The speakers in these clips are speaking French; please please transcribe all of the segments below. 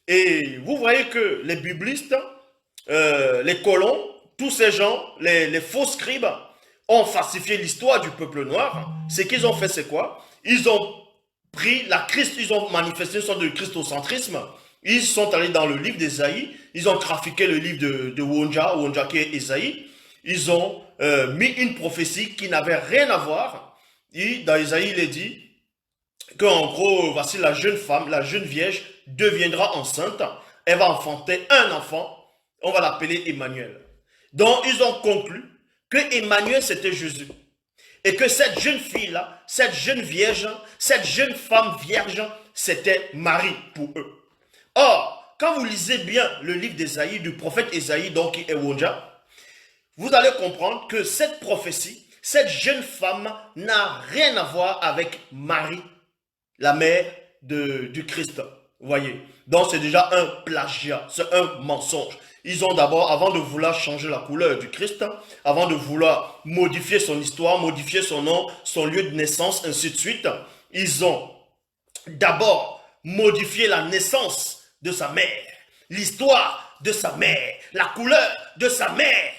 Et vous voyez que les biblistes, les colons, tous ces gens, les faux scribes, ont falsifié l'histoire du peuple noir. Ce qu'ils ont fait, c'est quoi? Ils ont pris la Christ, ils ont manifesté une sorte de christocentrisme. Ils sont allés dans le livre d'Ésaïe, ils ont trafiqué le livre de Wonja qui est Ésaïe. Ils ont mis une prophétie qui n'avait rien à voir. Et dans Ésaïe, il est dit qu'en gros, voici la jeune femme, la jeune vierge deviendra enceinte. Elle va enfanter un enfant. On va l'appeler Emmanuel. Donc, ils ont conclu que Emmanuel, c'était Jésus. Et que cette jeune fille-là, cette jeune vierge, cette jeune femme vierge, c'était Marie pour eux. Or, quand vous lisez bien le livre d'Ésaïe, du prophète Ésaïe, donc qui est Wonja, vous allez comprendre que cette prophétie, cette jeune femme n'a rien à voir avec Marie, la mère du Christ. Vous voyez? Donc c'est déjà un plagiat, c'est un mensonge. Ils ont d'abord, avant de vouloir changer la couleur du Christ, avant de vouloir modifier son histoire, modifier son nom, son lieu de naissance, ainsi de suite, ils ont d'abord modifié la naissance de sa mère, l'histoire de sa mère, la couleur de sa mère.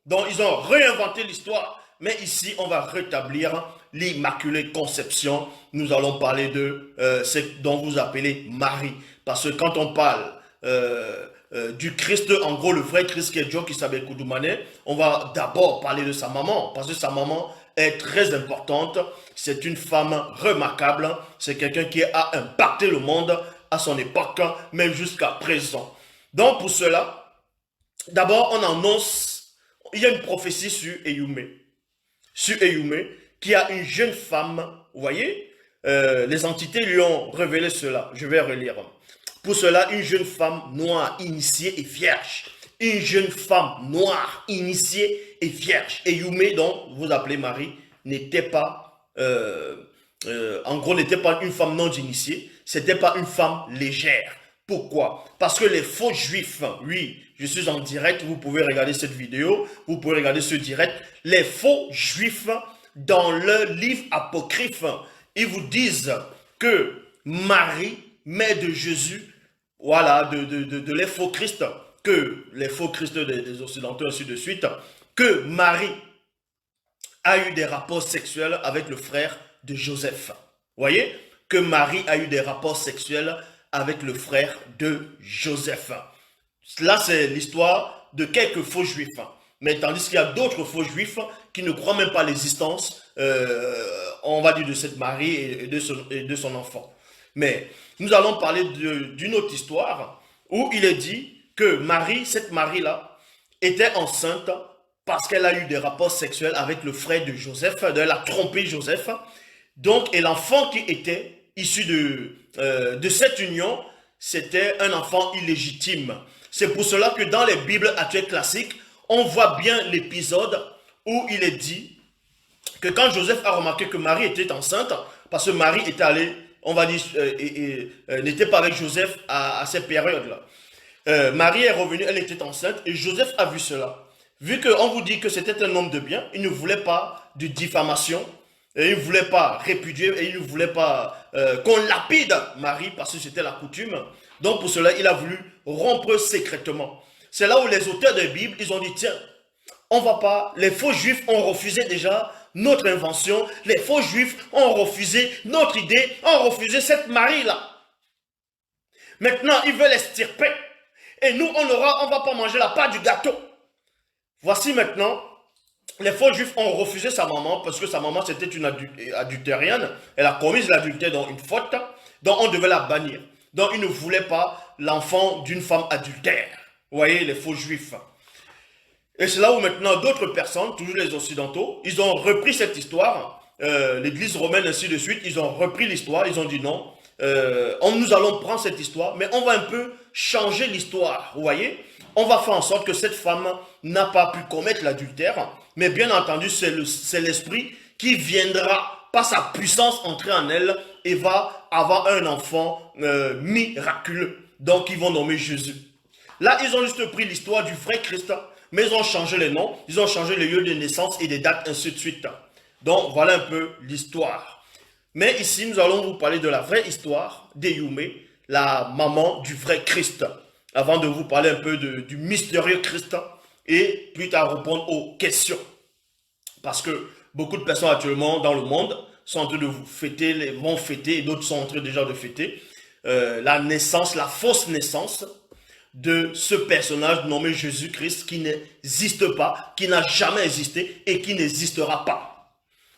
Donc ils ont réinventé l'histoire, mais ici on va rétablir l'Immaculée Conception. Nous allons parler de ce dont vous appelez Marie. Parce que quand on parle du Christ, en gros le vrai Christ qui est Dieu, qui s'appelle Koudoumane, on va d'abord parler de sa maman, parce que sa maman est très importante. C'est une femme remarquable, c'est quelqu'un qui a impacté le monde à son époque, même jusqu'à présent. Donc pour cela, d'abord on annonce, il y a une prophétie sur Eyumé, qui a une jeune femme, vous voyez, les entités lui ont révélé cela. Je vais relire. Pour cela, une jeune femme noire, initiée et vierge. Une jeune femme noire, initiée et vierge. Eyumé, donc, vous appelez Marie, n'était pas, en gros, n'était pas une femme non initiée, c'était pas une femme légère. Pourquoi? Parce que les faux juifs, oui, je suis en direct, vous pouvez regarder cette vidéo, vous pouvez regarder ce direct, les faux juifs, dans leur livre apocryphe, ils vous disent que Marie, mère de Jésus, voilà, de les faux Christ, que les faux Christ des Occidentaux, ainsi de suite, que Marie a eu des rapports sexuels avec le frère de Joseph. Vous voyez? Que Marie a eu des rapports sexuels avec le frère de Joseph. Là, c'est l'histoire de quelques faux juifs. Mais tandis qu'il y a d'autres faux juifs qui ne croient même pas à l'existence, on va dire, de cette Marie et de son enfant. Mais nous allons parler d'une autre histoire où il est dit que Marie, cette Marie-là, était enceinte parce qu'elle a eu des rapports sexuels avec le frère de Joseph, elle a trompé Joseph. Donc, et l'enfant qui était issu de cette union, c'était un enfant illégitime. C'est pour cela que dans les Bibles actuelles classiques, on voit bien l'épisode où il est dit que quand Joseph a remarqué que Marie était enceinte, parce que Marie était allée, on va dire, n'était pas avec Joseph à cette période-là. Marie est revenue, elle était enceinte, et Joseph a vu cela. Vu qu'on vous dit que c'était un homme de bien, il ne voulait pas de diffamation, et il ne voulait pas répudier, et il ne voulait pas qu'on lapide Marie, parce que c'était la coutume. Donc pour cela, il a voulu rompre secrètement. C'est là où les auteurs de la Bible, ils ont dit, tiens, on va pas, les faux juifs ont refusé déjà notre invention, les faux juifs ont refusé notre idée, ont refusé cette Marie-là. Maintenant, ils veulent extirper. Et nous, on va pas manger la part du gâteau. Voici maintenant, les faux juifs ont refusé sa maman parce que sa maman c'était une adultérienne. Elle a commis l'adultère dans une faute, donc on devait la bannir. Donc ils ne voulaient pas l'enfant d'une femme adultère. Vous voyez, les faux juifs. Et c'est là où maintenant d'autres personnes, toujours les occidentaux, ils ont repris cette histoire, l'église romaine ainsi de suite, ils ont repris l'histoire, ils ont dit non, nous allons prendre cette histoire, mais on va un peu changer l'histoire, vous voyez. On va faire en sorte que cette femme n'a pas pu commettre l'adultère, mais bien entendu, c'est l'esprit qui viendra, par sa puissance, entrer en elle et va avoir un enfant miraculeux. Donc, ils vont nommer Jésus. Là, ils ont juste pris l'histoire du vrai Christ, mais ils ont changé les noms, ils ont changé les lieux de naissance et des dates, ainsi de suite. Donc, voilà un peu l'histoire. Mais ici, nous allons vous parler de la vraie histoire d'Eyumé, la maman du vrai Christ. Avant de vous parler un peu du mystérieux Christ et plus tard répondre aux questions. Parce que beaucoup de personnes actuellement dans le monde sont en train de vous fêter, vont fêter, et d'autres sont en train déjà de fêter la naissance, la fausse naissance de ce personnage nommé Jésus-Christ qui n'existe pas, qui n'a jamais existé et qui n'existera pas.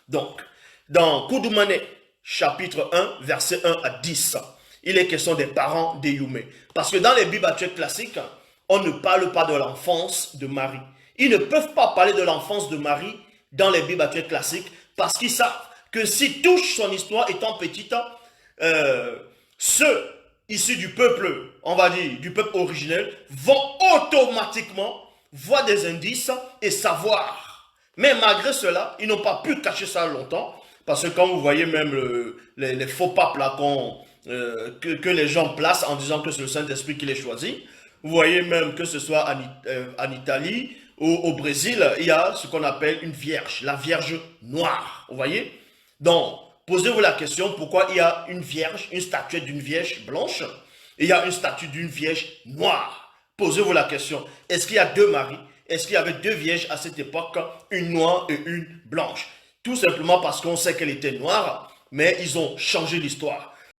Donc, dans Koudoumane, chapitre 1, verset 1 à 10, il est question des parents d'Eyumé. Parce que dans les Bibles actuelles classiques, on ne parle pas de l'enfance de Marie. Ils ne peuvent pas parler de l'enfance de Marie dans les Bibles actuelles classiques parce qu'ils savent que s'ils touchent son histoire étant petite, ceux issus du peuple, on va dire, du peuple originel, vont automatiquement voir des indices et savoir. Mais malgré cela, ils n'ont pas pu cacher ça longtemps parce que quand vous voyez même les faux papes là que les gens placent en disant que c'est le Saint-Esprit qui les choisit, vous voyez même que ce soit en Italie ou au Brésil, il y a ce qu'on appelle une vierge, la vierge noire, vous voyez. Donc, posez-vous la question, pourquoi il y a une vierge, une statuette d'une vierge blanche, et il y a une statue d'une vierge noire. Posez-vous la question, est-ce qu'il y a deux maris? Est-ce qu'il y avait deux vierges à cette époque, une noire et une blanche? Tout simplement parce qu'on sait qu'elle était noire, mais ils ont changé l'histoire.